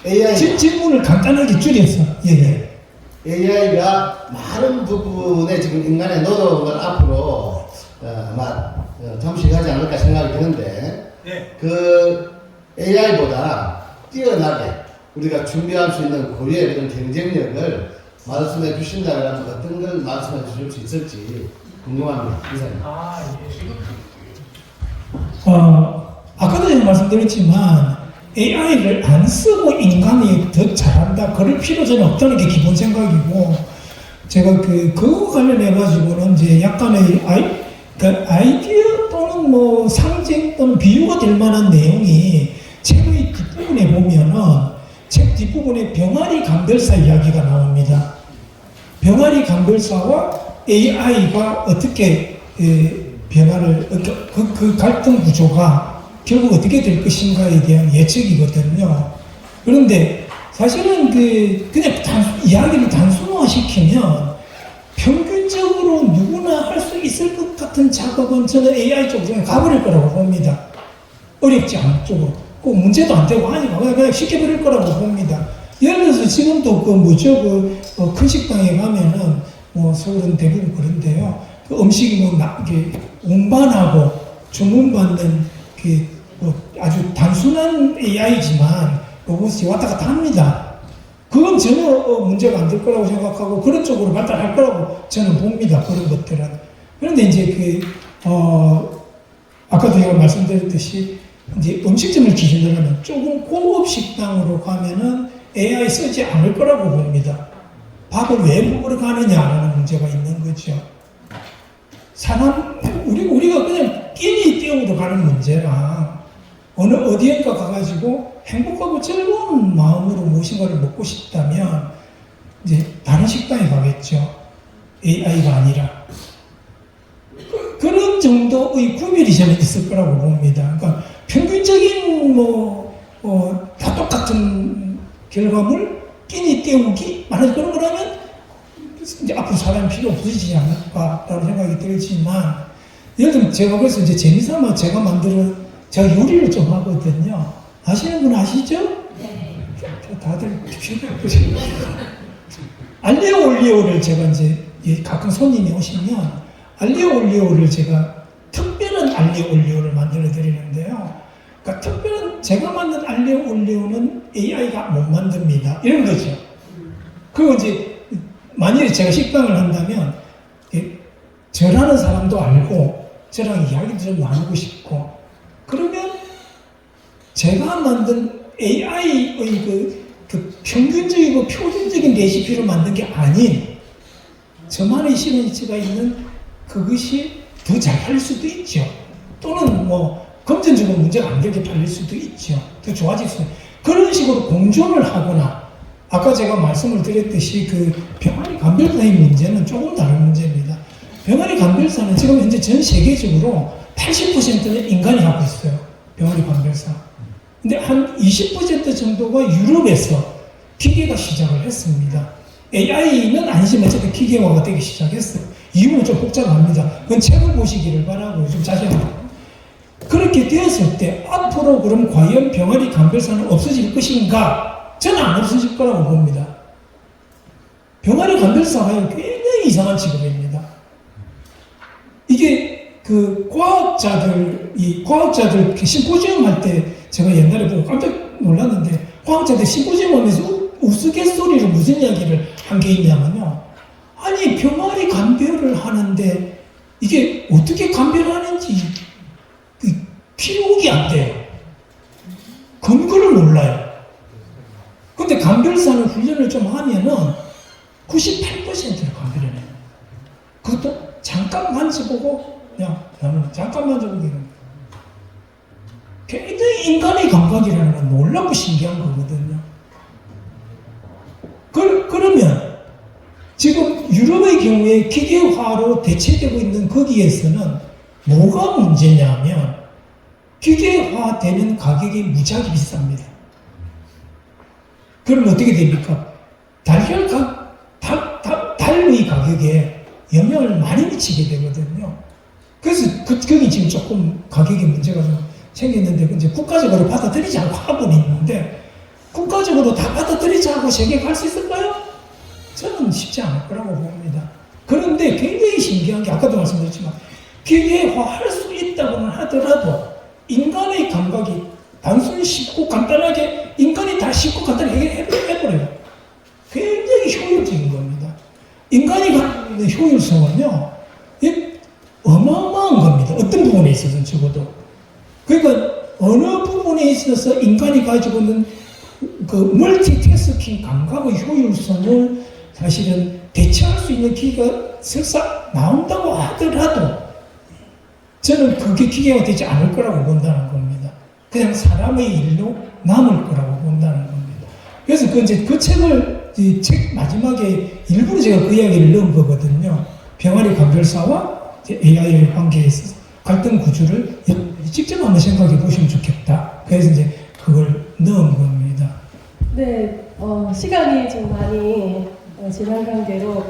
AI 질문을 간단하게 줄여서 예. AI가 많은 부분에 지금 인간의 노동을 앞으로 아마 잠식하지 않을까 생각이 드는데 네. 그 AI보다 뛰어나게 우리가 준비할 수 있는 고유의 그런 경쟁력을 말씀해 주신다면 어떤 걸 말씀해 주실 수 있을지 궁금합니다. 이사님. 아까도 제가 말씀드렸지만 AI를 안 쓰고 인간이 더 잘한다 그럴 필요 전혀 없다는 게 기본 생각이고 제가 그거 관련해 가지고는 이제 약간의 아이디어 또는 뭐 상징 또는 비유가 될 만한 내용이 책의 뒷부분에 보면은 책 뒷부분에 병아리 감별사 이야기가 나옵니다. 병아리 감별사와 AI가 어떻게 변화를 그 갈등 구조가 결국 어떻게 될 것인가에 대한 예측이거든요. 그런데 사실은 그냥 이야기를 단순화시키면 평균적으로 누구나 할 수 있을 것 같은 작업은 저는 AI 쪽으로 가버릴 거라고 봅니다. 어렵지 않은 쪽으로. 꼭 문제도 안 되고 하니까 그냥 쉽게 버릴 거라고 봅니다. 예를 들어서 지금도 큰 식당에 가면은 서울은 대부분 그런데요. 음식이 이게 운반하고 주문받는 아주 단순한 AI지만 로봇이 왔다 갔다 합니다. 그건 전혀 문제가 안 될 거라고 생각하고 그런 쪽으로 발달할 거라고 저는 봅니다. 그런 것들은. 그런데 이제 아까도 제가 말씀드렸듯이 이제 음식점을 기준으로 하면 조금 고급 식당으로 가면은 AI 쓰지 않을 거라고 봅니다. 밥을 왜 먹으러 가느냐라는 문제가 있는 거죠. 우리가 그냥 끼니 때우러 가는 문제랑 어디엔가 가가지고 행복하고 즐거운 마음으로 무엇인가를 먹고 싶다면 이제 다른 식당에 가겠죠. AI가 아니라. 그런 정도의 구별이 저는 있을 거라고 봅니다. 그러니까 평균적인 다 똑같은 결과물 끼니 때우기 만약 그런 거라면 이제 앞으로 사람이 필요 없어지지 않을까라는 생각이 들지만 예를 들면 제가 그래서 이제 재미삼아 제가 요리를 좀 하거든요. 아시는 분 아시죠? 네. 다들 알리오 올리오를 제가 이제 가끔 손님이 오시면 알리오 올리오를 제가 특별한 알리오 올리오를 만들어 드리는데요. 그러니까 특별한 제가 만든 알리오 올리오는 AI가 못 만듭니다. 이런 거죠. 그리고 이제 만일에 제가 식당을 한다면 저라는 사람도 알고 저랑 이야기도 좀 나누고 싶고 그러면 제가 만든 AI의 평균적이고 표준적인 레시피를 만든 게 아닌 저만의 시그니처가 있는 그것이 더 잘 팔릴 수도 있죠. 또는 금전적으로 문제가 안 되게 팔릴 수도 있죠. 더 좋아질 수 있어요. 그런 식으로 공존을 하거나 아까 제가 말씀을 드렸듯이 그 병아리 감별사의 문제는 조금 다른 문제입니다. 병아리 감별사는 지금 현재 전 세계적으로 80%는 인간이 하고 있어요. 병아리 감별사. 근데 한 20% 정도가 유럽에서 기계가 시작을 했습니다. AI는 아니지만 어쨌든 기계화가 되기 시작했어요. 이유는 좀 복잡합니다. 그건 책을 보시기를 바라고요. 좀 자세하게. 그렇게 되었을 때 앞으로 그럼 과연 병아리 감별사는 없어질 것인가? 저는 안 없어질 거라고 봅니다. 병아리 감별사가 굉장히 이상한 직업입니다. 이게 그 과학자들 심포지엄 할 때 제가 옛날에 보고 깜짝 놀랐는데 과학자들 심포지엄 하면서 우스갯소리로 무슨 이야기를 한 게 있냐면요. 아니 병아리 감별을 하는데 이게 어떻게 감별하는지 기록이 안 돼요. 근거를 몰라요. 근데 감별사는 훈련을 좀 하면은 98%를 감별해내요. 그것도 잠깐 만져보고 그냥 나는 잠깐 만져보고 이런 거. 굉장히 인간의 감각이라는 건 놀랍고 신기한 거거든요. 그러면 지금 유럽의 경우에 기계화로 대체되고 있는 거기에서는 뭐가 문제냐면 기계화되는 가격이 무지하게 비쌉니다. 그럼 어떻게 됩니까? 달의 가격에 영향을 많이 미치게 되거든요. 그래서 거기 지금 조금 가격에 문제가 좀 생겼는데 이제 국가적으로 받아들이지 않고 하고는 있는데 국가적으로 다 받아들이지 않고 세계에 갈 수 있을까요? 저는 쉽지 않을 거라고 봅니다. 그런데 굉장히 신기한 게 아까도 말씀드렸지만 기계화할 수 있다고는 하더라도 인간의 감각이 단순히 쉽고 간단하게 인간이 다 쉽고 간단하게 해버려요. 굉장히 효율적인 겁니다. 인간이 가지고 있는 효율성은요 어마어마한 겁니다. 어떤 부분에 있어서는 적어도. 그러니까 어느 부분에 있어서 인간이 가지고 있는 그 멀티태스킹 감각의 효율성을 사실은 대체할 수 있는 기계가 설사 나온다고 하더라도 저는 그게 기계가 되지 않을 거라고 본다는 겁니다. 그냥 사람의 일로 남을 거라고 본다는 겁니다. 그래서 그 책을 책 마지막에 일부러 제가 그 이야기를 넣은 거거든요. 병아리 감별사와 AI의 관계에 있어서 갈등 구조를 직접 한번 생각해 보시면 좋겠다. 그래서 이제 그걸 넣은 겁니다. 네, 시간이 좀 많이 지난 관계로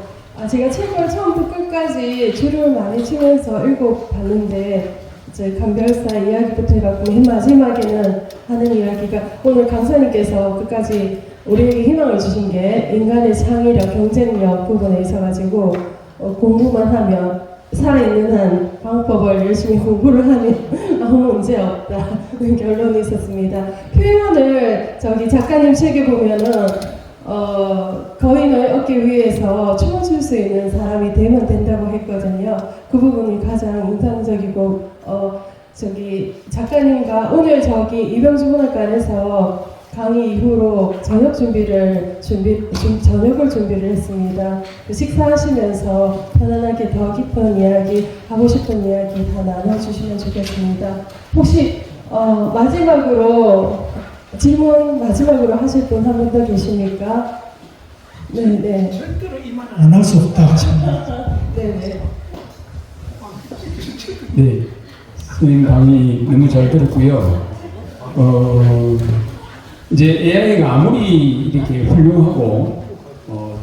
제가 책을 처음부터 끝까지 줄을 많이 치면서 읽어봤는데 이제 감별사 이야기부터 해갖고 맨 마지막에는 하는 이야기가 오늘 강사님께서 끝까지 우리에게 희망을 주신 게 인간의 창의력, 경쟁력 부분에 있어가지고 공부만 하면 살아있는 한 방법을 열심히 공부를 하면 아무 문제 없다 결론이 있었습니다. 표현을 저기 작가님 책에 보면은 거인을 얻기 위해서 춤을 출 수 있는 사람이 되면 된다고 했거든요. 그 부분이 가장 인상적이고 저기 작가님과 오늘 저기 이병주 문학관에서 강의 이후로 저녁을 준비를 했습니다. 식사하시면서 편안하게 더 깊은 이야기, 하고 싶은 이야기 다 나눠주시면 좋겠습니다. 혹시 질문 마지막으로 하실 분 한 분 더 계십니까? 네. 절대로 이 말은 안 할 수 없다 하십니다. 네. 네, 선생님 강의 너무 잘 들었고요. 이제 AI가 아무리 이렇게 훌륭하고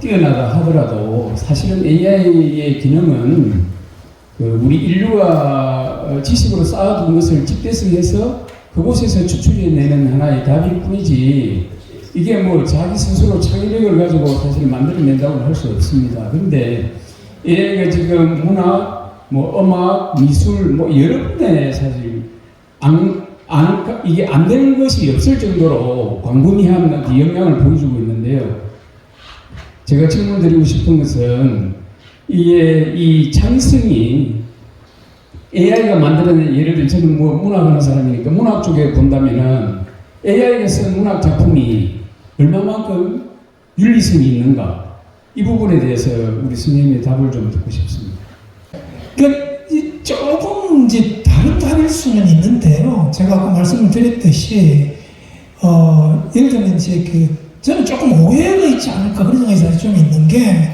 뛰어나다 하더라도 사실은 AI의 기능은 우리 인류가 지식으로 쌓아둔 것을 집대성해서 그곳에서 추출해내는 하나의 답일 뿐이지 이게 뭐 자기 스스로 창의력을 가지고 사실 만들어낸다고는 할 수 없습니다. 그런데 AI가 지금 문학, 음악, 미술 여러 분야에 사실 이게 안 되는 것이 없을 정도로 광범위한 영향을 보여주고 있는데요. 제가 질문드리고 싶은 것은 이 창의성이 AI가 만들어낸 예를 들면 저는 문학하는 사람이니까 문학 쪽에 본다면은 AI가 쓴 문학 작품이 얼마만큼 윤리성이 있는가 이 부분에 대해서 우리 선생님의 답을 좀 듣고 싶습니다. 조금 이제 다른 다른 답일 수는 있는데요. 제가 아까 말씀을 드렸듯이 예를 들면 이제 저는 조금 오해가 있지 않을까 그런 생각이 좀 있는 게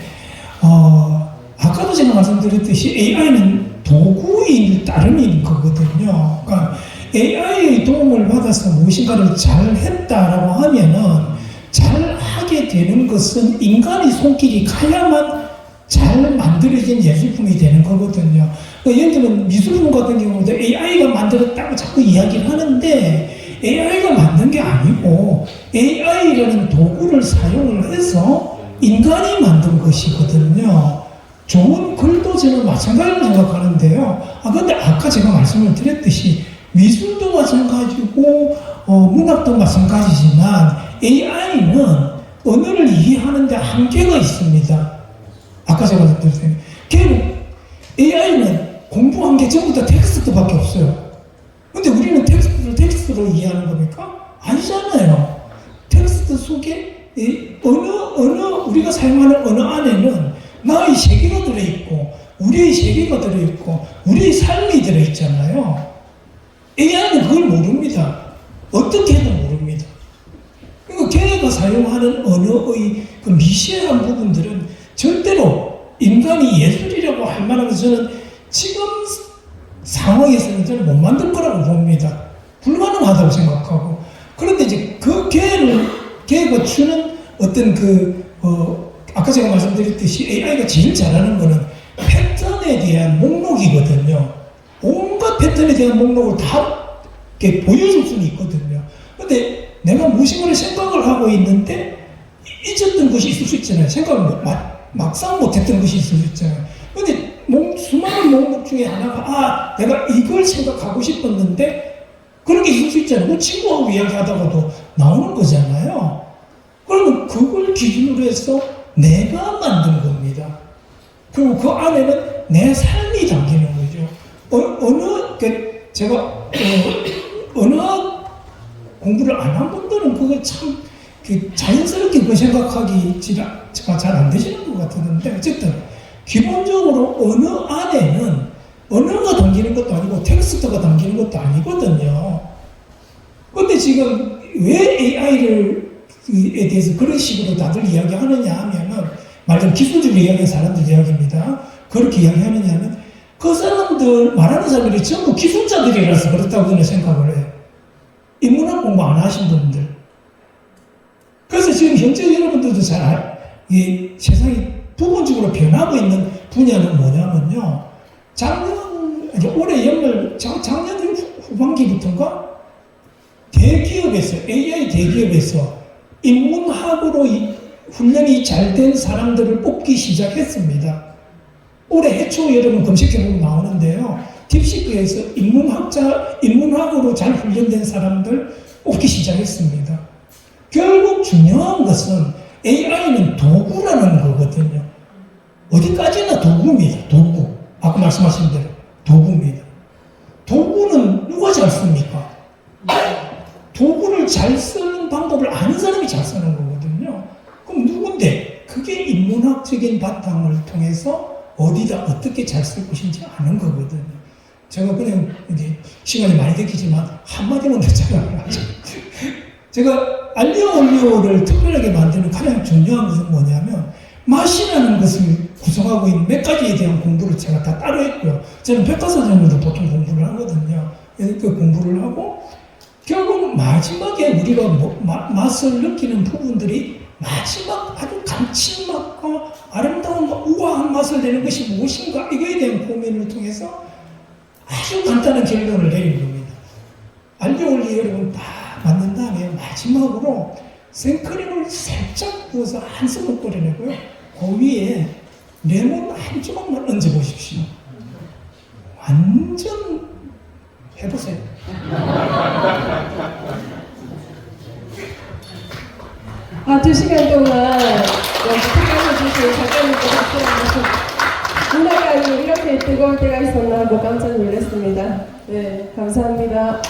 아까도 제가 말씀드렸듯이 AI는 도구인 따름인 거거든요. 그러니까 AI의 도움을 받아서 무엇인가를 잘 했다라고 하면은 잘 하게 되는 것은 인간의 손길이 가야만 잘 만들어진 예술품이 되는 거거든요. 예를 들면 미술품 같은 경우도 AI가 만들었다고 자꾸 이야기를 하는데 AI가 만든 게 아니고 AI라는 도구를 사용을 해서 인간이 만든 것이거든요. 좋은 글도 저는 마찬가지로 생각하는데요. 근데 아까 제가 말씀을 드렸듯이 미술도 마찬가지고 문학도 마찬가지지만 AI는 언어를 이해하는데 한계가 있습니다. 아까 제가 말씀드렸어요. 걔는 AI는 공부한 게 전부 다 텍스트밖에 없어요. 근데 우리는 텍스트로 이해하는 겁니까? 아니잖아요. 텍스트 속에 우리가 사용하는 언어 안에는 나의 세계가 들어있고 우리의 세계가 들어있고 우리의 삶이 들어있잖아요. AI는 그걸 모릅니다. 어떻게 해도 모릅니다. 그러니까 걔가 사용하는 언어의 그 미세한 부분들은 절대로 인간이 예술이라고 할 만한 것은 지금 상황에서는 저는 못 만들 거라고 봅니다. 불가능하다고 생각하고. 그런데 이제 그 걔가 주는 어떤 아까 제가 말씀드렸듯이 AI가 제일 잘하는 거는 패턴에 대한 목록이거든요. 온갖 패턴에 대한 목록을 다 이렇게 보여줄 수는 있거든요. 근데 내가 무엇인가를 생각을 하고 있는데 잊었던 것이 있을 수 있잖아요. 생각을 막상 못했던 것이 있을 수 있잖아요. 근데 수많은 목록 중에 하나가 내가 이걸 생각하고 싶었는데 그런 게 있을 수 있잖아요. 그 친구하고 이야기하다가도 나오는 거잖아요. 그러면 그걸 기준으로 해서 내가 만든 겁니다. 그리고 그 안에는 내 삶이 담기는 거죠. 제가 언어 공부를 안 한 분들은 그걸 참 자연스럽게 그 생각하기가 잘 안 되시는 것 같았는데 어쨌든 기본적으로 언어 안에는 언어가 담기는 것도 아니고 텍스트가 담기는 것도 아니거든요. 근데 지금 왜 AI에 대해서 그런 식으로 다들 이야기하느냐 하면은 말좀 기술적으로 이야기하는 사람들 이야기입니다. 그렇게 이야기하느냐는 그 사람들 말하는 사람들이 전부 기술자들이라서 그렇다고 저는 생각을 해요. 인문학 공부 안 하신 분들. 그래서 지금 현재 여러분들도 이 세상이 부분적으로 변하고 있는 분야는 뭐냐면요. 올해 연말, 작년 후반기부터인가? AI 대기업에서 인문학으로 훈련이 잘 된 사람들을 뽑기 시작했습니다. 올해 해초 여러분 검색해보면 나오는데요. 딥시크에서 인문학으로 잘 훈련된 사람들 뽑기 시작했습니다. 결국 중요한 것은 AI는 도구라는 거거든요. 어디까지나 도구입니다. 도구. 아까 말씀하신 대로 도구입니다. 도구는 누가 잘 씁니까? 도구를 잘 쓰는 방법을 아는 사람이 잘 쓰는 거거든요. 그럼 누군데? 그게 인문학적인 바탕을 통해서 어디다 어떻게 잘 쓸 것인지 아는 거거든요. 제가 그냥 이제 시간이 많이 됐겠지만 한마디만 더 자랑하죠. 제가 알리오 올리오를 특별하게 만드는 가장 중요한 것은 뭐냐면 맛이라는 것을 구성하고 있는 몇 가지에 대한 공부를 제가 다 따로 했고요. 저는 백과사전으로도 보통 공부를 하거든요. 그 공부를 하고 결국 마지막에 우리가 맛을 느끼는 부분들이 마지막 아주 감칠맛과 아름다운 우아한 맛을 내는 것이 무엇인가 이거에 대한 고민을 통해서 아주 간단한 결론을 내린 겁니다. 알리오 올리오 여러분 다 만든 다음에 마지막으로 생크림을 살짝 부어서 한 스푼 뿌려내고요. 그 위에 레몬 한 조각만 얹어보십시오. 완전 해보세요. 두 시간 동안 특강해주신 작가님께 박수 한번 문학관이 이렇게 뜨거울 때가 있었나 하고 깜짝 놀랐습니다. 네, 감사합니다.